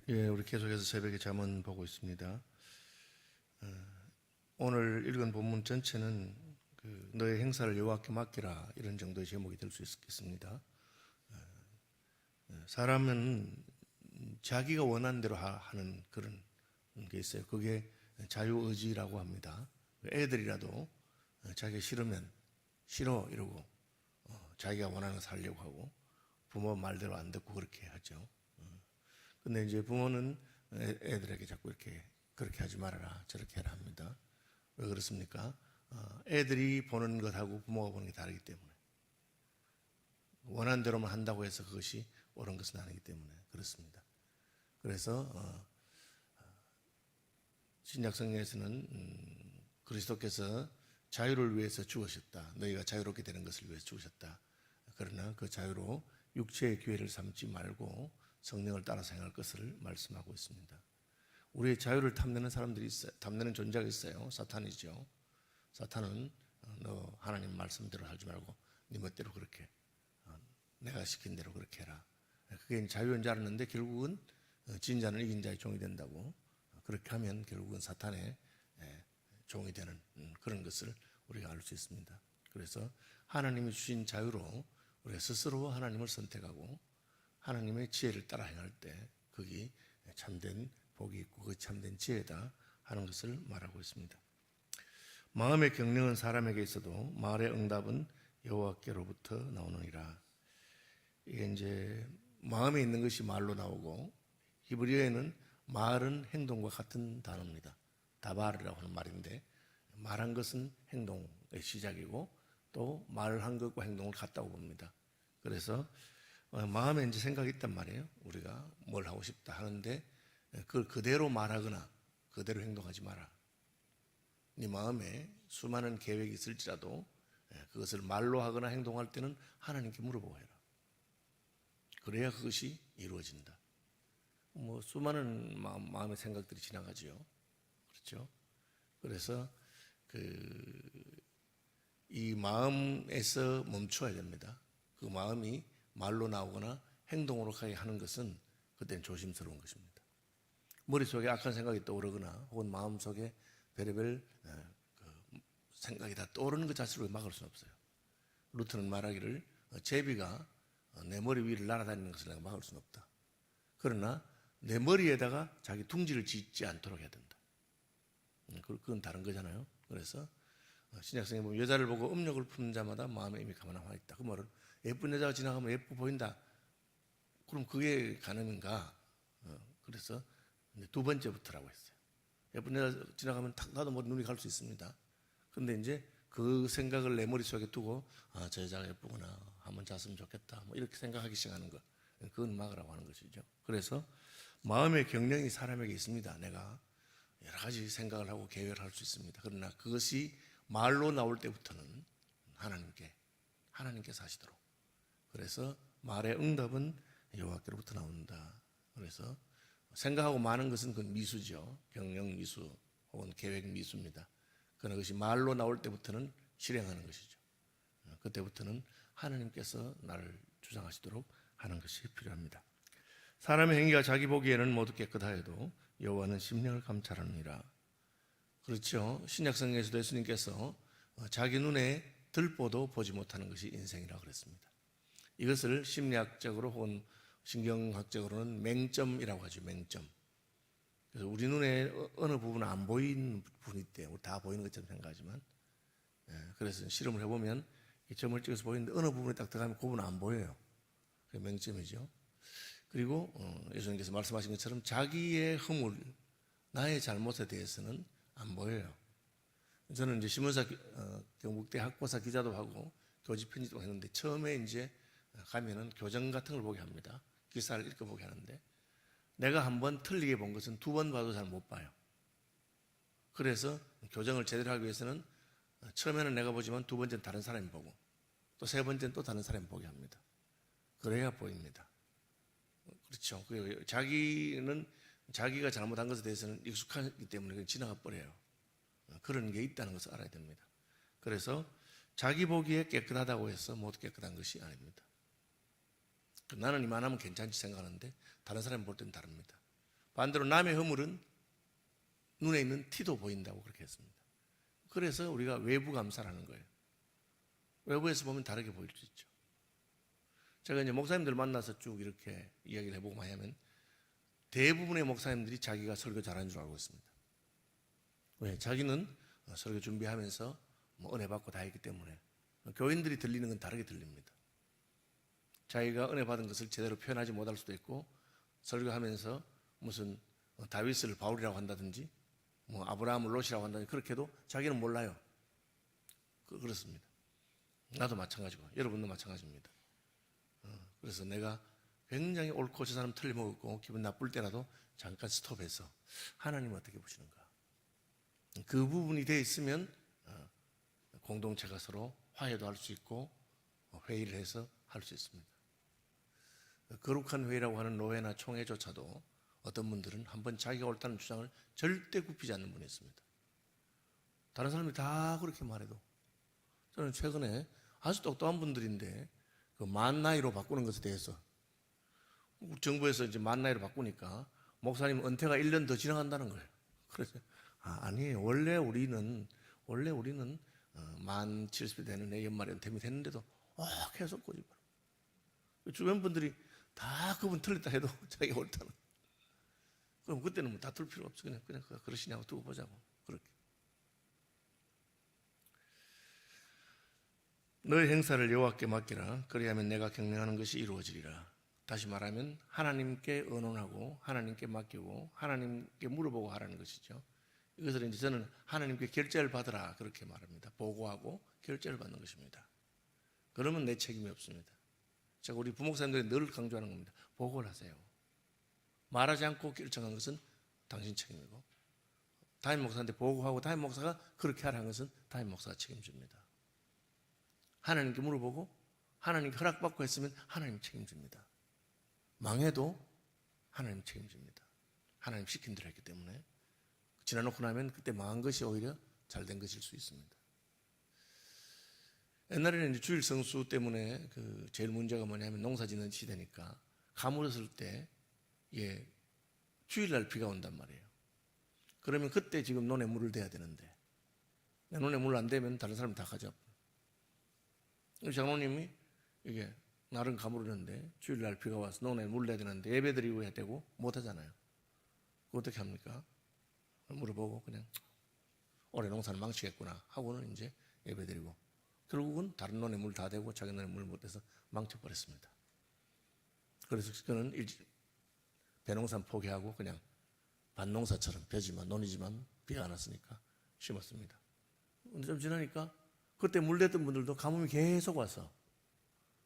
예, 우리 계속해서 새벽에 잠언 보고 있습니다. 오늘 읽은 본문 전체는 너의 행사를 여호와께 맡기라 이런 정도의 제목이 될 수 있겠습니다. 사람은 자기가 원하는 대로 하는 그런 게 있어요. 그게 자유의지라고 합니다. 애들이라도 자기가 싫으면 싫어 이러고 자기가 원하는 거 살려고 하고 부모 말대로 안 듣고 그렇게 하죠. 근데 이제 부모는 애들에게 자꾸 이렇게 그렇게 하지 말아라 저렇게 해라 합니다. 왜 그렇습니까? 애들이 보는 것하고 부모가 보는 게 다르기 때문에, 원하는 대로만 한다고 해서 그것이 옳은 것은 아니기 때문에 그렇습니다. 그래서 신약 성경에서는 그리스도께서 자유를 위해서 죽으셨다, 너희가 자유롭게 되는 것을 위해서 죽으셨다. 그러나 그 자유로 육체의 기회를 삼지 말고 성령을 따라 행할 것을 말씀하고 있습니다. 우리의 자유를 탐내는 사람들이 있어요. 탐내는 존재가 있어요. 사탄이죠. 사탄은 너 하나님 말씀대로 하지 말고 네 멋대로 그렇게, 내가 시킨 대로 그렇게 해라. 그게 자유인 줄 알았는데 결국은 진 자는 이긴 자의 종이 된다고. 그렇게 하면 결국은 사탄의 종이 되는 그런 것을 우리가 알 수 있습니다. 그래서 하나님이 주신 자유로 우리가 스스로 하나님을 선택하고 하나님의 지혜를 따라 행할 때 그게 참된 복이 있고 그 참된 지혜다 하는 것을 말하고 있습니다. 마음의 경륜은 사람에게 있어도 말의 응답은 여호와께로부터 나오느니라. 이게 이제 마음에 있는 것이 말로 나오고, 히브리어에는 말은 행동과 같은 단어입니다. 다바르라고 하는 말인데, 말한 것은 행동의 시작이고 또 말한 것과 행동을 같다고 봅니다. 그래서 마음에 이제 생각이 있단 말이에요. 우리가 뭘 하고 싶다 하는데 그걸 그대로 말하거나 그대로 행동하지 마라. 네 마음에 수많은 계획이 있을지라도 그것을 말로 하거나 행동할 때는 하나님께 물어보고 해라. 그래야 그것이 이루어진다. 수많은 마음의 생각들이 지나가지요. 그렇죠? 그래서 이 마음에서 멈춰야 됩니다. 그 마음이 말로 나오거나 행동으로 가게 하는 것은 그때는 조심스러운 것입니다. 머릿속에 악한 생각이 떠오르거나 혹은 마음속에 별의별 생각이 다 떠오르는 것 자체로 막을 수는 없어요. 루트는 말하기를 제비가 내 머리 위를 날아다니는 것을 내가 막을 수는 없다. 그러나 내 머리에다가 자기 둥지를 짓지 않도록 해야 된다. 그건 다른 거잖아요. 그래서 신약성에 보면 여자를 보고 음욕을 품는 자마다 마음에 이미 가만히 있다. 그 말은 예쁜 여자가 지나가면 예뻐 보인다. 그럼 그게 가능한가? 그래서 두 번째부터라고 했어요. 예쁜 여자 지나가면 탁 나도 눈이 갈 수 있습니다. 근데 이제 그 생각을 내 머릿속에 두고 저 여자가 예쁘구나, 한번 잤으면 좋겠다, 이렇게 생각하기 시작하는 것, 그건 막으라고 하는 것이죠. 그래서 마음의 경련이 사람에게 있습니다. 내가 여러 가지 생각을 하고 계획을 할 수 있습니다. 그러나 그것이 말로 나올 때부터는 하나님께서 하시도록. 그래서 말의 응답은 여호와께로부터 나온다. 그래서 생각하고 많은 것은 그 미수죠. 경영 미수 혹은 계획 미수입니다. 그러나 그것이 말로 나올 때부터는 실행하는 것이죠. 그때부터는 하나님께서 나를 주장하시도록 하는 것이 필요합니다. 사람의 행위가 자기 보기에는 모두 깨끗하여도 여호와는 심령을 감찰하느니라. 그렇죠. 신약성경에서도 예수님께서 자기 눈에 들보도 보지 못하는 것이 인생이라고 그랬습니다. 이것을 심리학적으로 혹은 신경학적으로는 맹점이라고 하죠. 맹점. 그래서 우리 눈에 어느 부분은 안 보이는 부분이 있대요. 우리 다 보이는 것처럼 생각하지만, 그래서 실험을 해보면 이 점을 찍어서 보이는데 어느 부분에 딱 들어가면 그 부분은 안 보여요. 그게 맹점이죠. 그리고 예수님께서 말씀하신 것처럼 자기의 허물, 나의 잘못에 대해서는 안 보여요. 저는 이제 신문사 경북대 학고사 기자도 하고 교직 편집도 했는데 처음에 이제 가면은 교정 같은 걸 보게 합니다. 기사를 읽어보게 하는데 내가 한번 틀리게 본 것은 두 번 봐도 잘 못 봐요. 그래서 교정을 제대로 하기 위해서는 처음에는 내가 보지만 두 번째는 다른 사람이 보고 또 세 번째는 또 다른 사람이 보게 합니다. 그래야 보입니다. 그렇죠. 자기는 자기가 잘못한 것에 대해서는 익숙하기 때문에 그냥 지나가 버려요. 그런 게 있다는 것을 알아야 됩니다. 그래서 자기 보기에 깨끗하다고 해서 모두 깨끗한 것이 아닙니다. 나는 이만하면 괜찮지 생각하는데 다른 사람이 볼 때는 다릅니다. 반대로 남의 허물은 눈에 있는 티도 보인다고 그렇게 했습니다. 그래서 우리가 외부 감사를 하는 거예요. 외부에서 보면 다르게 보일 수 있죠. 제가 이제 목사님들 만나서 쭉 이렇게 이야기를 해보고 많이 하면 대부분의 목사님들이 자기가 설교 잘하는 줄 알고 있습니다. 왜? 자기는 설교 준비하면서 뭐 은혜 받고 다 했기 때문에 교인들이 들리는 건 다르게 들립니다. 자기가 은혜 받은 것을 제대로 표현하지 못할 수도 있고 설교하면서 무슨 다윗을 바울이라고 한다든지 뭐 아브라함을 롯이라고 한다든지 그렇게 해도 자기는 몰라요. 그렇습니다. 나도 마찬가지고 여러분도 마찬가지입니다. 그래서 내가 굉장히 옳고 저 사람 틀림없고 기분 나쁠 때라도 잠깐 스톱해서 하나님은 어떻게 보시는가. 그 부분이 돼 있으면 공동체가 서로 화해도 할 수 있고 회의를 해서 할 수 있습니다. 거룩한 회의라고 하는 노회나 총회조차도 어떤 분들은 한번 자기가 옳다는 주장을 절대 굽히지 않는 분이 있습니다. 다른 사람이 다 그렇게 말해도 저는 최근에 아주 똑똑한 분들인데 그 만 나이로 바꾸는 것에 대해서 정부에서 이제 만 나이로 바꾸니까 목사님 은퇴가 1년 더 지나간다는 거예요. 그래서 아니에요. 원래 우리는 만 70이 되는 내 연말에 은퇴이 됐는데도 계속 꼬집어. 주변 분들이 다 그분 틀렸다 해도 자기가 옳다는. 그럼 그때는 뭐 다툴 필요 없어. 그냥 그러시냐고 두고 보자고. 그렇게. 너의 행사를 여호와께 맡기라. 그리하면 내가 경영하는 것이 이루어지리라. 다시 말하면 하나님께 의논하고 하나님께 맡기고 하나님께 물어보고 하라는 것이죠. 이것을 이제 저는 하나님께 결제를 받으라 그렇게 말합니다. 보고하고 결제를 받는 것입니다. 그러면 내 책임이 없습니다. 제가 우리 부목사님들이 늘 강조하는 겁니다. 보고를 하세요. 말하지 않고 결정한 것은 당신 책임이고 담임 목사한테 보고하고 담임 목사가 그렇게 하라는 것은 담임 목사가 책임집니다. 하나님께 물어보고 하나님께 허락받고 했으면 하나님 책임집니다. 망해도 하나님 책임집니다. 하나님 시킨 대로 했기 때문에 지나놓고 나면 그때 망한 것이 오히려 잘된 것일 수 있습니다. 옛날에는 이제 주일 성수 때문에 그 제일 문제가 뭐냐면 농사 짓는 시대니까 가물었을 때 주일날 비가 온단 말이에요. 그러면 그때 지금 논에 물을 대야 되는데 내 논에 물 안 대면 다른 사람이 다 가져와. 장로님이 이게 날은 가물었는데 주일날 비가 와서 논에 물 내야 되는데 예배드리고 해야 되고 못하잖아요. 어떻게 합니까? 물어보고 그냥 올해 농사는 망치겠구나 하고는 이제 예배드리고 결국은 다른 논에 물 다 대고 자기 논에 물 못 대서 망쳐버렸습니다. 그래서 그는 배농사는 포기하고 그냥 밭농사처럼 벼지만 논이지만 비가 안 왔으니까 심었습니다. 근데 좀 지나니까 그때 물 댔던 분들도 가뭄이 계속 와서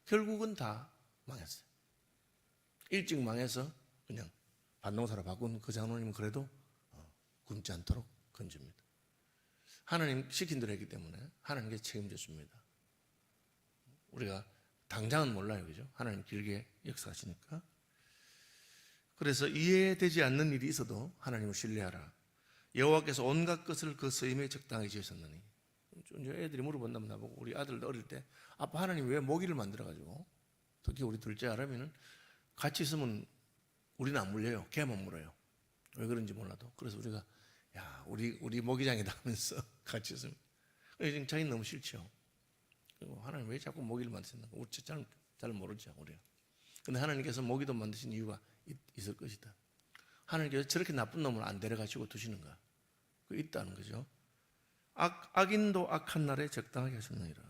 결국은 다 망했어요. 일찍 망해서 그냥 밭농사로 바꾼 그 장로님은 그래도 굶지 않도록 건집니다. 하나님 시킨 대로 했기 때문에 하나님께 책임져 줍니다. 우리가 당장은 몰라요. 그죠? 하나님 길게 역사하시니까. 그래서 이해되지 않는 일이 있어도 하나님을 신뢰하라. 여호와께서 온갖 것을 그 쓰임에 적당히 지으셨느니. 애들이 물어본다면 나보고 우리 아들도 어릴 때 아빠 하나님 왜 모기를 만들어가지고 특히 우리 둘째 아람이는 같이 있으면 우리는 안 물려요. 걔만 물어요. 왜 그런지 몰라도. 그래서 우리가 야 우리 모기장이다 하면서 같이 있으면 지금 자기는 너무 싫죠. 그리고 하나님 왜 자꾸 모기를 만드셨나? 우리 잘 모르죠 우리가. 근데 하나님께서 모기도 만드신 이유가 있을 것이다. 하나님께서 저렇게 나쁜 놈을 안 데려가시고 두시는가? 그 있다는 거죠. 악인도 악한 날에 적당하게 하셨느니라.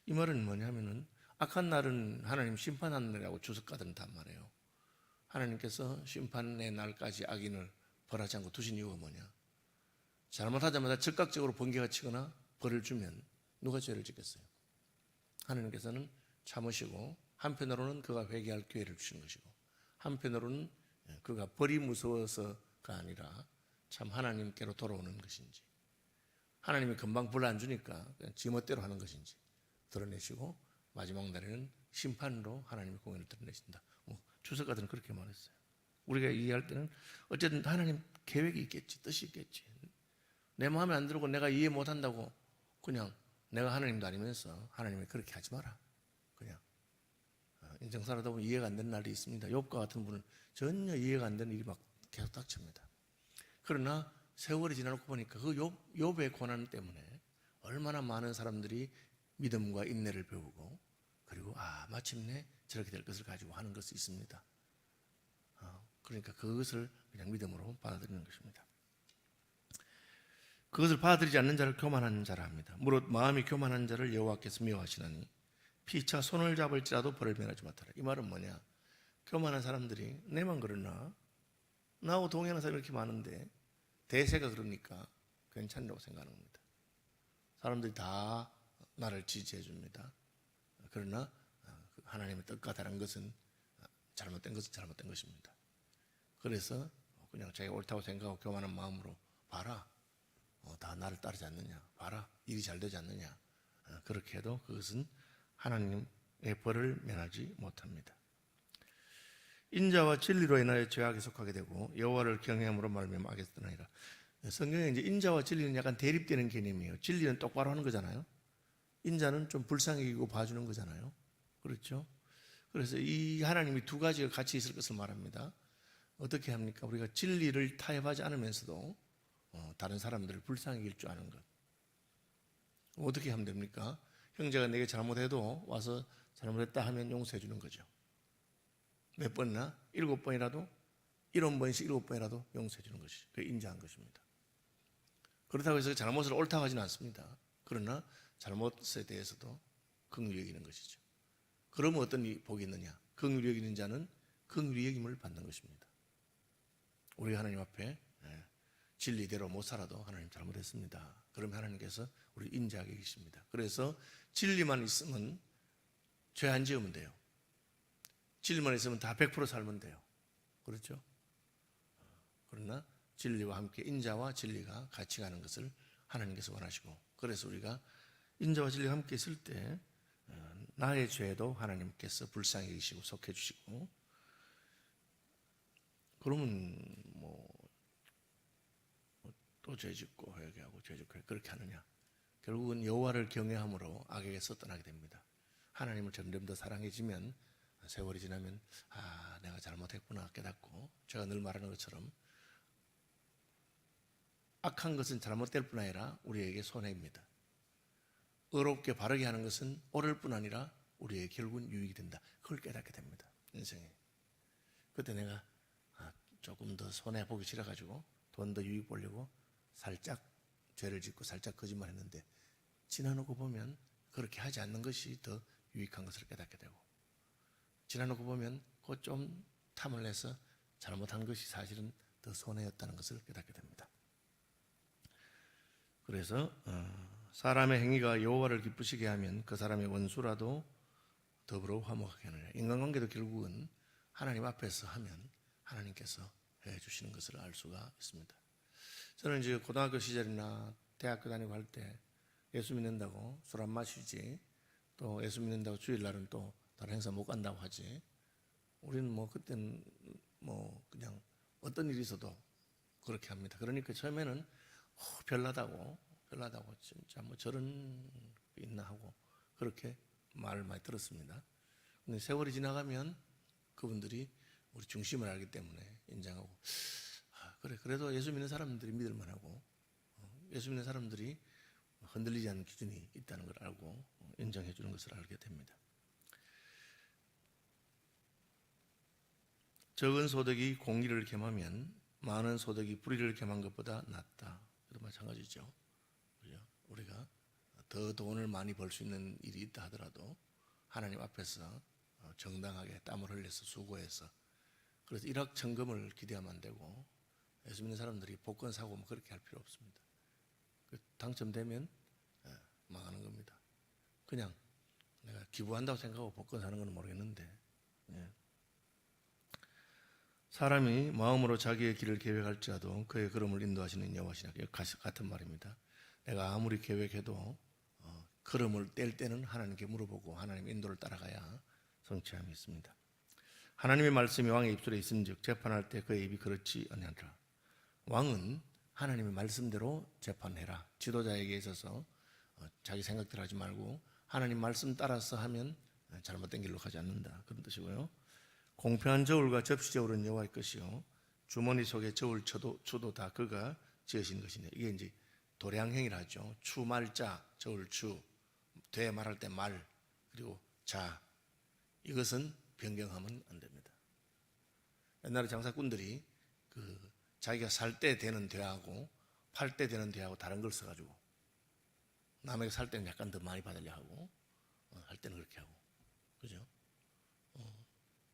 이 말은 뭐냐면은 악한 날은 하나님 심판하는 날이라고 주석가들은 다 말해요. 하나님께서 심판의 날까지 악인을 벌하지 않고 두신 이유가 뭐냐? 잘못하자마자 즉각적으로 번개가 치거나 벌을 주면 누가 죄를 짓겠어요? 하나님께서는 참으시고 한편으로는 그가 회개할 기회를 주시는 것이고 한편으로는 그가 벌이 무서워서가 아니라 참 하나님께로 돌아오는 것인지 하나님이 금방 벌 안 주니까 그냥 지멋대로 하는 것인지 드러내시고 마지막 날에는 심판으로 하나님의 공의를 드러내신다. 주석가들은 그렇게 말했어요. 우리가 이해할 때는 어쨌든 하나님 계획이 있겠지, 뜻이 있겠지. 내 마음에 안 들고 내가 이해 못한다고 그냥 내가 하나님도 아니면서 하나님이 그렇게 하지 마라. 그냥 인생 살아다 보면 이해가 안 되는 날이 있습니다. 욥과 같은 분은 전혀 이해가 안 되는 일이 막 계속 닥칩니다. 그러나 세월이 지나고 보니까 그 욥의 고난 때문에 얼마나 많은 사람들이 믿음과 인내를 배우고, 그리고 마침내 저렇게 될 것을 가지고 하는 것이 있습니다. 그러니까 그것을 그냥 믿음으로 받아들이는 것입니다. 그것을 받아들이지 않는 자를 교만한 자라 합니다. 무릇 마음이 교만한 자를 여호와께서 미워하시나니 피차 손을 잡을지라도 벌을 면하지 못하라. 이 말은 뭐냐? 교만한 사람들이 내만 그러나, 나하고 동행하는 사람이 이렇게 많은데 대세가 그러니까 괜찮다고 생각하는 겁니다. 사람들이 다 나를 지지해 줍니다. 그러나 하나님의 뜻과 다른 것은 잘못된 것입니다. 그래서 그냥 자기가 옳다고 생각하고 교만한 마음으로, 봐라, 다 나를 따르지 않느냐, 봐라, 일이 잘 되지 않느냐, 그렇게 해도 그것은 하나님의 벌을 면하지 못합니다. 인자와 진리로 인하여 죄악에 속하게 되고 여호와를 경외함으로 말미암아 악에서 떠나니라. 성경에 이제 인자와 진리는 약간 대립되는 개념이에요. 진리는 똑바로 하는 거잖아요. 인자는 좀 불쌍히 여기고 봐주는 거잖아요. 그렇죠? 그래서 이 하나님이 두 가지가 같이 있을 것을 말합니다. 어떻게 합니까? 우리가 진리를 타협하지 않으면서도 다른 사람들을 불쌍히 여길 줄 아는 것. 어떻게 하면 됩니까? 형제가 내게 잘못해도 와서 잘못했다 하면 용서해 주는 거죠. 몇 번이나? 7번이라도, 70번씩 7번이라도 용서해 주는 것이, 그게 인자한 것입니다. 그렇다고 해서 잘못을 옳다고 하지는 않습니다. 그러나 잘못에 대해서도 긍휼히 여기는 것이죠. 그러면 어떤 복이 있느냐? 긍휼히 여기는 자는 긍휼히 여김을 받는 것입니다. 우리가 하나님 앞에 진리대로 못 살아도 하나님 잘못했습니다. 그러면 하나님께서 우리 인자하게 계십니다. 그래서 진리만 있으면 죄 안 지으면 돼요. 진리만 있으면 다 100% 살면 돼요. 그렇죠? 그러나 진리와 함께 인자와 진리가 같이 가는 것을 하나님께서 원하시고, 그래서 우리가 인자와 진리가 함께 있을 때 나의 죄도 하나님께서 불쌍히 여기시고 속해 주시고, 그러면 또 죄짓고 회개하고 죄짓고 그렇게 하느냐? 결국은 여호와를 경외함으로 악에게서 떠나게 됩니다. 하나님을 점점 더 사랑해지면 세월이 지나면 내가 잘못했구나 깨닫고, 제가 늘 말하는 것처럼 악한 것은 잘못될 뿐 아니라 우리에게 손해입니다. 의롭게 바르게 하는 것은 옳을 뿐 아니라 우리에게 결국은 유익이 된다. 그걸 깨닫게 됩니다. 인생에. 그때 내가 조금 더 손해보기 싫어가지고 돈 더 유익 보려고 살짝 죄를 짓고 살짝 거짓말했는데, 지나놓고 보면 그렇게 하지 않는 것이 더 유익한 것을 깨닫게 되고, 지나놓고 보면 그 좀 탐을 내서 잘못한 것이 사실은 더 손해였다는 것을 깨닫게 됩니다. 그래서 사람의 행위가 여호와를 기쁘시게 하면 그 사람의 원수라도 더불어 화목하게 하느냐. 인간관계도 결국은 하나님 앞에서 하면 하나님께서 해주시는 것을 알 수가 있습니다. 저는 이제 고등학교 시절이나 대학교 다니고 할 때 예수 믿는다고 술 안 마시지, 또 예수 믿는다고 주일날은 또 다른 행사 못 간다고 하지. 우리는 그때는 그냥 어떤 일이 있어도 그렇게 합니다. 그러니까 처음에는 별나다고 진짜 저런 게 있나 하고 그렇게 말을 많이 들었습니다. 근데 세월이 지나가면 그분들이 우리 중심을 알기 때문에 인정하고, 그래도 예수 믿는 사람들이 믿을 만하고, 예수 믿는 사람들이 흔들리지 않는 기준이 있다는 걸 알고 인정해 주는 것을 알게 됩니다. 적은 소득이 공의를 겸하면 많은 소득이 불의를 겸한 것보다 낫다. 그도 마찬가지죠. 우리가 더 돈을 많이 벌 수 있는 일이 있다 하더라도 하나님 앞에서 정당하게 땀을 흘려서 수고해서, 그래서 일확천금을 기대하면 안 되고, 예수 믿는 사람들이 복권 사고 그렇게 할 필요 없습니다. 당첨되면 망하는 겁니다. 그냥 내가 기부한다고 생각하고 복권 사는 건 모르겠는데, 사람이 마음으로 자기의 길을 계획할지라도 그의 걸음을 인도하시는 여호와시라. 같은 말입니다. 내가 아무리 계획해도 걸음을 뗄 때는 하나님께 물어보고 하나님의 인도를 따라가야 성취함이 있습니다. 하나님의 말씀이 왕의 입술에 있은즉 재판할 때 그의 입이 그렇지 아니하리라. 왕은 하나님의 말씀대로 재판해라. 지도자에게 있어서 자기 생각대로 하지 말고 하나님 말씀 따라서 하면 잘못된 길로 가지 않는다, 그런 뜻이고요. 공평한 저울과 접시 저울은 여호와의 것이요 주머니 속에 저울 추도 다 그가 지으신 것이네. 이게 이제 도량행위라 하죠. 추말자, 저울추, 되 말할 때 말, 그리고 자, 이것은 변경하면 안 됩니다. 옛날에 장사꾼들이 자기가 살 때 되는 대하고 팔 때 되는 대하고 다른 걸 써가지고 남에게 살 때는 약간 더 많이 받으려 하고 할 때는 그렇게 하고, 그죠?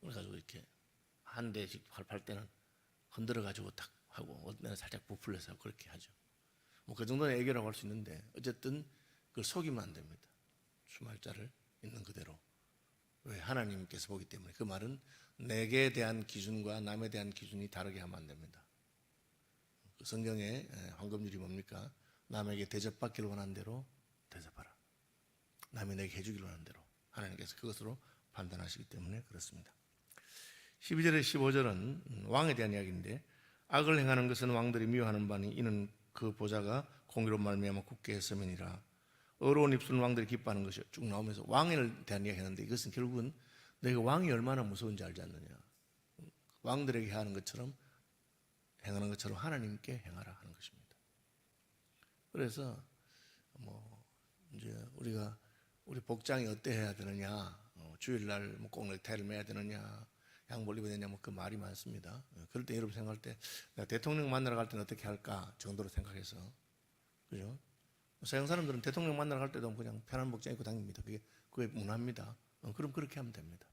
그래가지고 이렇게 한 대씩 팔 때는 흔들어가지고 탁 하고 어떤 때는 살짝 부풀려서 그렇게 하죠. 뭐 그 정도는 애교라고 할 수 있는데 어쨌든 그걸 속이면 안 됩니다. 주말자를 있는 그대로. 왜? 하나님께서 보기 때문에. 그 말은 내게 대한 기준과 남에 대한 기준이 다르게 하면 안 됩니다. 그 성경의 황금률이 뭡니까? 남에게 대접받기를 원하는 대로 대접하라. 남이 내게 해주기를 원하는 대로. 하나님께서 그것으로 판단하시기 때문에 그렇습니다. 12절에 15절은 왕에 대한 이야기인데, 악을 행하는 것은 왕들이 미워하는 바니 이는 그 보좌가 공의로 말미암아 굳게 했음이니라. 어려운 입술은 왕들이 기뻐하는 것이요. 쭉 나오면서 왕에 대한 이야기 하는데, 이것은 결국은 너희가 왕이 얼마나 무서운지 알지 않느냐. 왕들에게 행하는 것처럼 하나님께 행하라 하는 것입니다. 그래서 이제 우리 복장이 어때야 되느냐, 주일날 꼭 넥타이를 매야 되느냐, 양복을 입어야 되냐, 그 말이 많습니다. 그럴 때 여러분 생각할 때 내가 대통령 만나러 갈 때는 어떻게 할까 정도로 생각해서, 그죠? 서양 사람들은 대통령 만나러 갈 때도 그냥 편한 복장 입고 다닙니다. 그게 문화입니다. 그럼 그렇게 하면 됩니다.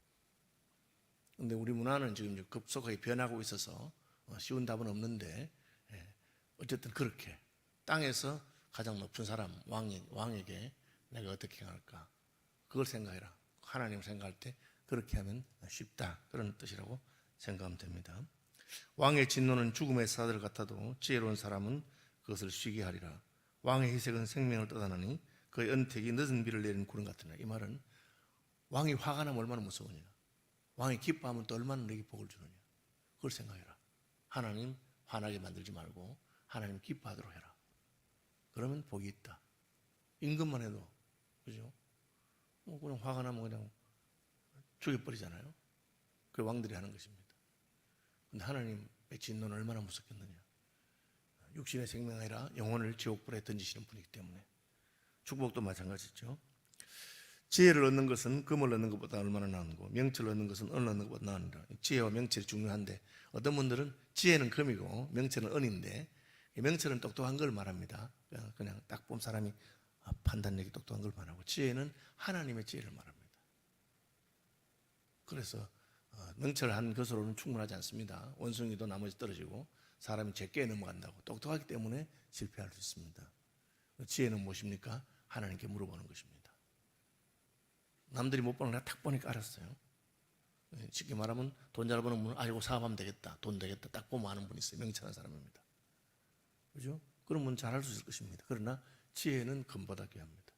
근데 우리 문화는 지금 급속하게 변하고 있어서 쉬운 답은 없는데, 어쨌든 그렇게 땅에서 가장 높은 사람 왕에게 내가 어떻게 행할까, 그걸 생각해라. 하나님 생각할 때 그렇게 하면 쉽다, 그런 뜻이라고 생각하면 됩니다. 왕의 진노는 죽음의 사들 같아도 지혜로운 사람은 그것을 쉬게 하리라. 왕의 희색은 생명을 떠나느니 그의 은택이 늦은 비를 내리는 구름 같으나. 이 말은 왕이 화가 나면 얼마나 무서우냐, 왕이 기뻐하면 또 얼마나 내게 복을 주느냐, 그걸 생각해라. 하나님 화나게 만들지 말고 하나님 기뻐하도록 해라. 그러면 복이 있다. 임금만 해도, 그죠? 그냥 화가 나면 그냥 죽여버리잖아요. 그 왕들이 하는 것입니다. 근데 하나님의 진노는 얼마나 무섭겠느냐. 육신의 생명 아니라 영혼을 지옥불에 던지시는 분이기 때문에. 축복도 마찬가지죠. 지혜를 얻는 것은 금을 얻는 것보다 얼마나 나은고 명철을 얻는 것은 은을 얻는 것보다 나으니라. 지혜와 명철이 중요한데, 어떤 분들은 지혜는 금이고 명철은 은인데, 명철은 똑똑한 걸 말합니다. 그냥 딱 보면 사람이 판단력이 똑똑한 걸 말하고, 지혜는 하나님의 지혜를 말합니다. 그래서 명철한 것으로는 충분하지 않습니다. 원숭이도 나머지 떨어지고 사람이 제껴 넘어간다고. 똑똑하기 때문에 실패할 수 있습니다. 지혜는 무엇입니까? 하나님께 물어보는 것입니다. 남들이 못 보는 거 딱 보니까 알았어요. 쉽게 말하면 돈 잘 버는 분은 아이고 사업하면 되겠다, 돈 되겠다, 딱 보면 아는 분이 있어요. 명철한 사람입니다. 그죠? 그런 분은 잘할 수 있을 것입니다. 그러나 지혜는 금보다 귀합니다.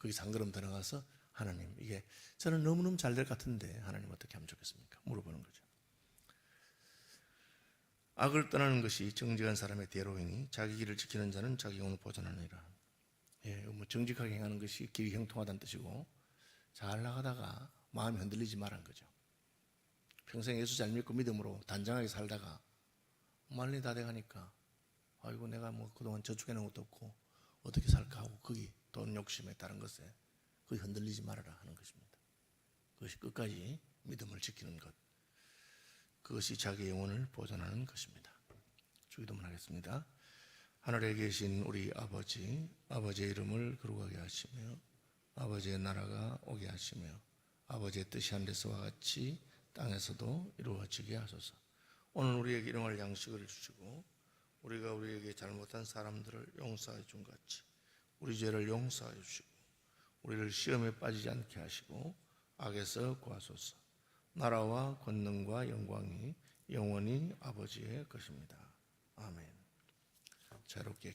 거기서 한 걸음 들어가서 하나님, 이게 저는 너무너무 잘 될 것 같은데 하나님 어떻게 하면 좋겠습니까? 물어보는 거죠. 악을 떠나는 것이 정직한 사람의 대로이니 자기 길을 지키는 자는 자기 영혼을 보존하느니라. 정직하게 행하는 것이 길이 형통하다는 뜻이고, 잘 나가다가 마음이 흔들리지 말란 거죠. 평생 예수 잘 믿고 믿음으로 단정하게 살다가 말리 다 돼가니까 아이고 내가 그동안 저축해 놓은 것도 없고 어떻게 살까 하고, 거기 돈 욕심에 다른 것에 거기 흔들리지 말아라 하는 것입니다. 그것이 끝까지 믿음을 지키는 것, 그것이 자기 영혼을 보존하는 것입니다. 주기도문 하겠습니다. 하늘에 계신 우리 아버지, 아버지의 이름을 거룩하게 하시며 아버지의 나라가 오게 하시며 아버지의 뜻이 하늘에서와 같이 땅에서도 이루어지게 하소서. 오늘 우리에게 일용할 양식을 주시고 우리가 우리에게 잘못한 사람들을 용서해 준 같이 우리 죄를 용서해 주시고 우리를 시험에 빠지지 않게 하시고 악에서 구하소서. 나라와 권능과 영광이 영원히 아버지의 것입니다. 아멘. 자유롭게